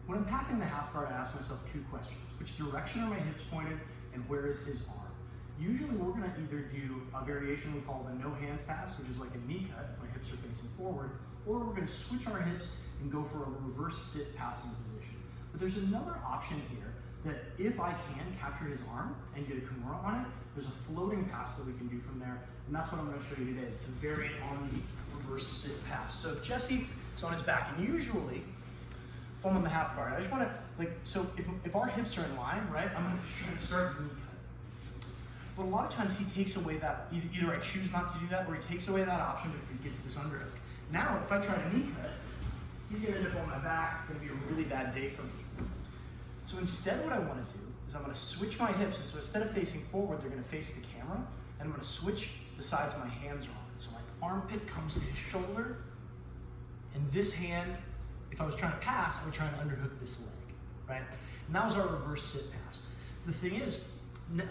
When I'm passing the half guard, I ask myself two questions. Which direction are my hips pointed and where is his arm? Usually we're gonna either do a variation we call the no hands pass, which is like a knee cut if my hips are facing forward, or we're gonna switch our hips and go for a reverse sit passing position. But there's another option here that if I can capture his arm and get a kimura on it, there's a floating pass that we can do from there, and that's what I'm gonna show you today. It's a variant on the reverse sit pass. So if Jesse is on his back, and usually, if I'm on the half guard, I just wanna, so if our hips are in line, right, I'm gonna just try to start knee cut. But a lot of times he takes away that, either I choose not to do that, or he takes away that option because he gets this underhook. Now, if I try to knee cut, he's gonna end up on my back. It's gonna be a really bad day for me. So instead what I wanna do is I'm gonna switch my hips, and so instead of facing forward, they're gonna face the camera, and I'm gonna switch the sides my hands are on. So my armpit comes to his shoulder, and this hand, if I was trying to pass, I would try to underhook this leg, right? And that was our reverse sit pass. The thing is,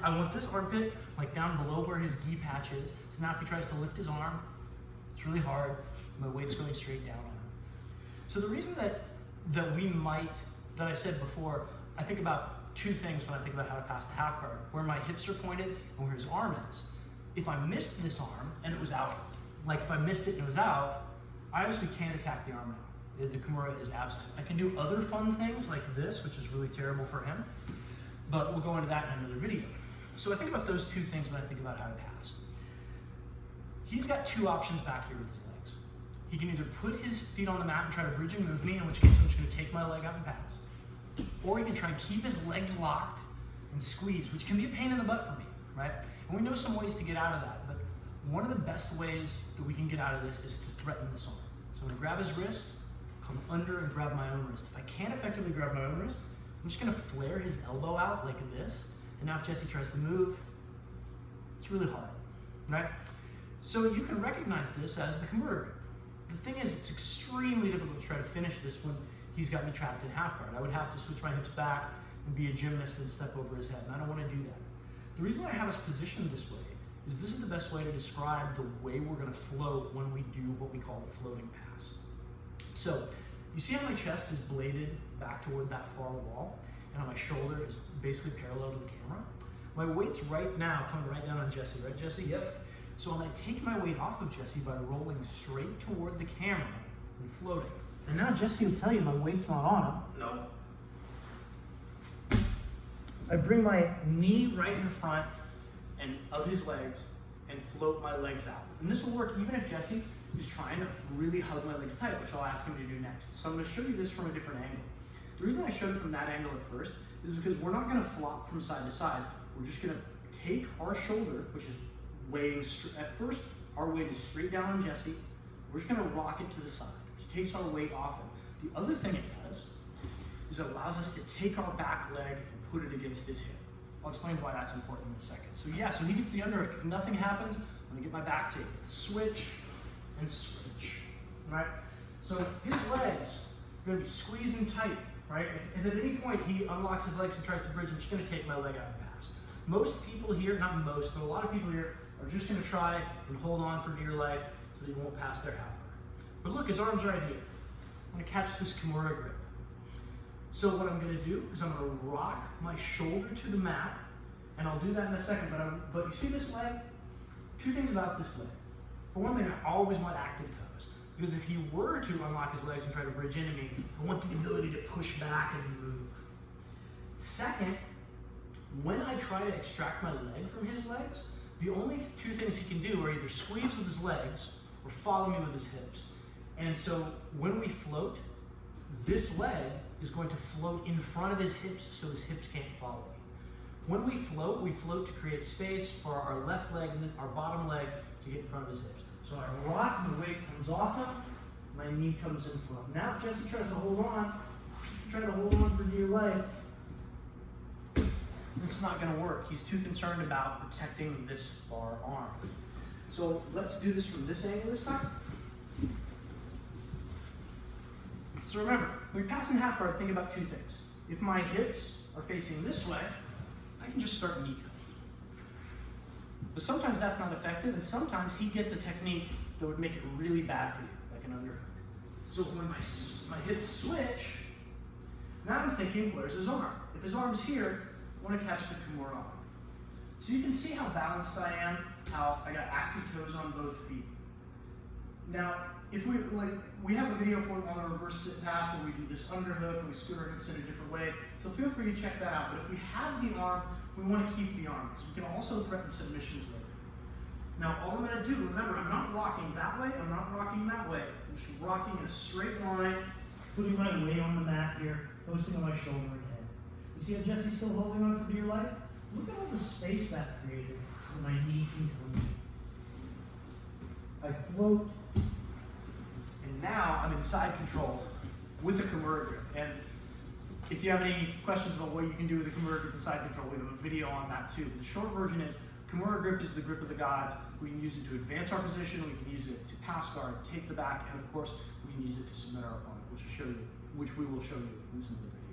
I want this armpit like down below where his gi patch is. So now if he tries to lift his arm, it's really hard. My weight's going straight down on him. So the reason that I said before, I think about two things when I think about how to pass the half guard: where my hips are pointed and where his arm is. If I missed this arm and it was out, like if I missed it and it was out, I obviously can't attack the arm now. The kimura is absent. I can do other fun things like this, which is really terrible for him, but we'll go into that in another video. So I think about those two things when I think about how to pass. He's got two options back here with his legs. He can either put his feet on the mat and try to bridge and move me, in which case I'm just gonna take my leg out and pass. Or he can try and keep his legs locked and squeeze, which can be a pain in the butt for me, right? And we know some ways to get out of that, but one of the best ways that we can get out of this is to threaten this arm. So I'm gonna grab his wrist, come under and grab my own wrist. If I can't effectively grab my own wrist, I'm just gonna flare his elbow out like this. And now if Jesse tries to move, it's really hard, right? So you can recognize this as the kimura grip. The thing is, it's extremely difficult to try to finish this when he's got me trapped in half guard. I would have to switch my hips back and be a gymnast and step over his head, and I don't wanna do that. The reason I have us positioned this way is this is the best way to describe the way we're gonna float when we do what we call the floating pass. So, you see how my chest is bladed back toward that far wall, and on my shoulder is basically parallel to the camera? My weight's right now coming right down on Jesse, right Jesse? Yep. So when I take my weight off of Jesse by rolling straight toward the camera and floating. And now Jesse will tell you my weight's not on him. No. I bring my knee right in front and of his legs and float my legs out. And this will work even if Jesse is trying to really hug my legs tight, which I'll ask him to do next. So I'm gonna show you this from a different angle. The reason I showed it from that angle at first is because we're not gonna flop from side to side. We're just gonna take our shoulder, which is weighing, at first our weight is straight down on Jesse. We're just gonna rock it to the side, which takes our weight off him. The other thing it does is it allows us to take our back leg and put it against his hip. I'll explain why that's important in a second. So yeah, so he gets the underhook. If nothing happens, I'm gonna get my back taken. Switch and switch, right? So his legs are gonna be squeezing tight, right? If at any point he unlocks his legs and tries to bridge, I'm just gonna take my leg out and pass. Most people here, not most, but a lot of people here are just gonna try and hold on for dear life so that you won't pass their half guard. But look, his arm's right here. I'm gonna catch this kimura grip. So what I'm gonna do is I'm gonna rock my shoulder to the mat, and I'll do that in a second, but you see this leg? Two things about this leg. For one thing, I always want active toes, because if he were to unlock his legs and try to bridge into me, I want the ability to push back and move. Second, when I try to extract my leg from his legs, the only two things he can do are either squeeze with his legs or follow me with his hips. And so when we float, this leg is going to float in front of his hips so his hips can't follow me. When we float to create space for our left leg and then our bottom leg to get in front of his hips. So I rock, the weight comes off him, my knee comes in front. Now if Jesse tries to hold on, try to hold on for dear life, it's not gonna work. He's too concerned about protecting this far arm. So let's do this from this angle this time. So remember, when you're passing half guard, think about two things. If my hips are facing this way, I can just start knee cut. But sometimes that's not effective, and sometimes he gets a technique that would make it really bad for you, like an underhook. So when my hips switch, Now I'm thinking, where's his arm? If his arm's here, I want to catch the kimura arm. So you can see how balanced I am, how I got active toes on both feet. Now, if we have a video for on the reverse sit pass where we do this underhook and we scoot our hips in a different way, so feel free to check that out. But if we have the arm, we want to keep the arm because we can also threaten submissions later. Now, all I'm going to do, remember, I'm not rocking that way, I'm not rocking that way. I'm just rocking in a straight line, putting my weight on the mat here, posting on my shoulder and head. You see how Jesse's still holding on for dear life? Look at all the space that created so my knee can come in. I float, and now I'm in side control with the kimura grip. And if you have any questions about what you can do with the kimura grip and side control, we have a video on that too. The short version is, kimura grip is the grip of the gods. We can use it to advance our position, we can use it to pass guard, take the back, and of course, we can use it to submit our opponent, which we will show you in some of the videos.